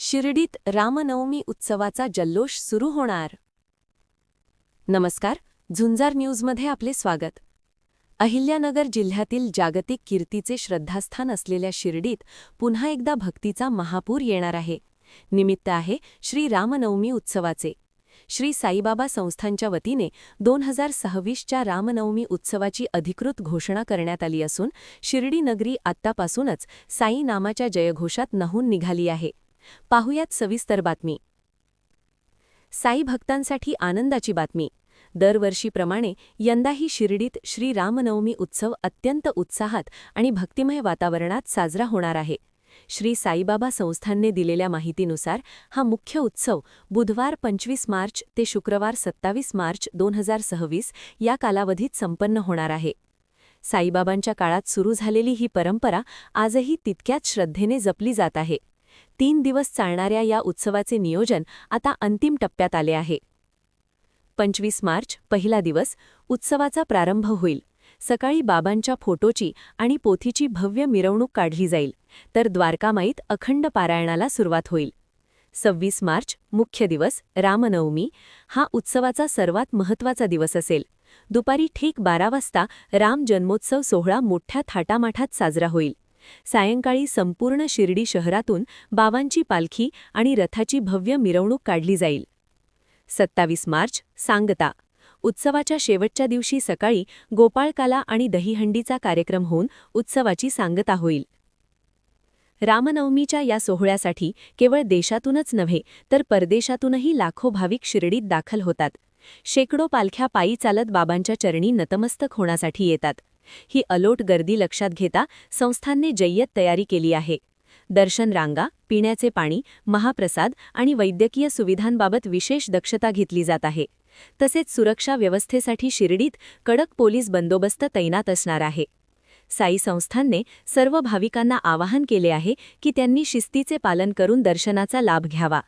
शिर्डीत रामनवमी उत्सवाचा जल्लोष सुरू होणार. नमस्कार, झुंजार न्यूजमध्ये आपले स्वागत. अहिल्यानगर जिल्ह्यातील जागतिक कीर्तीचे श्रद्धास्थान असलेल्या शिर्डीत पुन्हा एकदा भक्तीचा महापूर येणार आहे. निमित्त आहे श्री रामनवमी उत्सवाचे. श्री साईबाबा संस्थांच्या वतीने 2026च्या रामनवमी उत्सवाची अधिकृत घोषणा करण्यात आली असून शिर्डी नगरी आत्तापासूनच साई नामाच्या जयघोषात न्हाऊन निघाली आहे. पाहुयात सविस्तर बातमी. साई भक्तांसाठी आनंदाची बातमी. दरवर्षीप्रमाणे यंदाही शिर्डीत श्री रामनवमी उत्सव अत्यंत उत्साहात आणि भक्तिमय वातावरणात साजरा होणार आहे. श्री साईबाबा संस्थानने दिलेल्या माहितीनुसार हा मुख्य उत्सव बुधवार 25 मार्च ते शुक्रवार 27 मार्च 2026 या कालावधीत संपन्न होणार आहे. साईबाबांच्या काळात सुरू झालेली ही परंपरा आजही तितक्याच श्रद्धेने जपली जात आहे. 3 दिवस चालणाऱ्या या उत्सवाचे नियोजन आता अंतिम टप्प्यात आले आहे. 25 मार्च पहिला दिवस उत्सवाचा प्रारंभ होईल. सकाळी बाबांच्या फोटोची आणि पोथीची भव्य मिरवणूक काढली जाईल, तर द्वारकामाईत अखंड पारायणाला सुरुवात होईल. 26 मार्च मुख्य दिवस रामनवमी हा उत्सवाचा सर्वात महत्त्वाचा दिवस असेल. दुपारी ठीक 12 वाजता राम जन्मोत्सव सोहळा मोठ्या थाटामाठात साजरा होईल. सायंकाळी संपूर्ण शिर्डी शहरातून बाबांची पालखी आणि रथाची भव्य मिरवणूक काढली जाईल. 27 मार्च सांगता उत्सवाच्या शेवटच्या दिवशी सकाळी गोपाळकाला आणि दहीहंडीचा कार्यक्रम होऊन उत्सवाची सांगता होईल. रामनवमीच्या या सोहळ्यासाठी केवळ देशातूनच नव्हे तर परदेशातूनही लाखो भाविक शिर्डीत दाखल होतात. शेकडो पालख्या पायी चालत बाबांच्या चरणी नतमस्तक होण्यासाठी येतात. ही अलोट गर्दी लक्षात घेता संस्थानने जय्यत तयारी केली आहे. दर्शन रांगा, पिण्याचे पाणी, महाप्रसाद आणि वैद्यकीय सुविधांबाबत विशेष दक्षता घेतली जात आहे. तसेच सुरक्षा व्यवस्थेसाठी शिर्डीत कडक पोलीस बंदोबस्त तैनात असणार आहे. साई संस्थानने सर्व भाविकांना आवाहन केले आहे की त्यांनी शिस्तीचे पालन करून दर्शनाचा लाभ घ्यावा.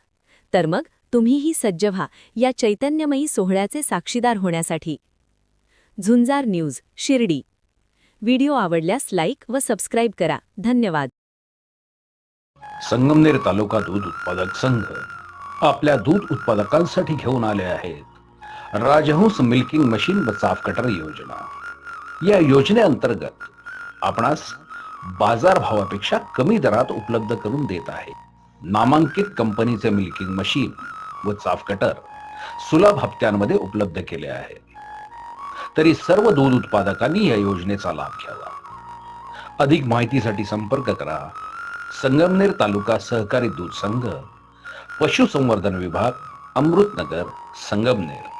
तर मग तुम्हीही सज्ज व्हा या चैतन्यमयी सोहळ्याचे साक्षीदार होण्यासाठी. झुंजार न्यूज शिर्डी. व्हिडिओ आवडल्यास लाईक व सबस्क्राईब करा. धन्यवाद. संगमनेर तालुका दूध उत्पादक संघ आपल्या दूध उत्पादकांसाठी घेऊन आले आहेत राजहंस मिल्किंग मशीन व चाफ कटर योजना. या योजनेअंतर्गत आपणास बाजारभावापेक्षा कमी दरात उपलब्ध करून देत आहे. नामांकित कंपनीचे मिल्किंग मशीन व चाफ कटर सुलभ हप्त्यांमध्ये उपलब्ध केले आहे. तरी सर्व दूध उत्पादकांनी या योजनेचा लाभ घ्यावा. अधिक माहितीसाठी संपर्क करा संगमनेर तालुका सहकारी दूध संघ, पशुसंवर्धन विभाग, अमृतनगर, संगमनेर.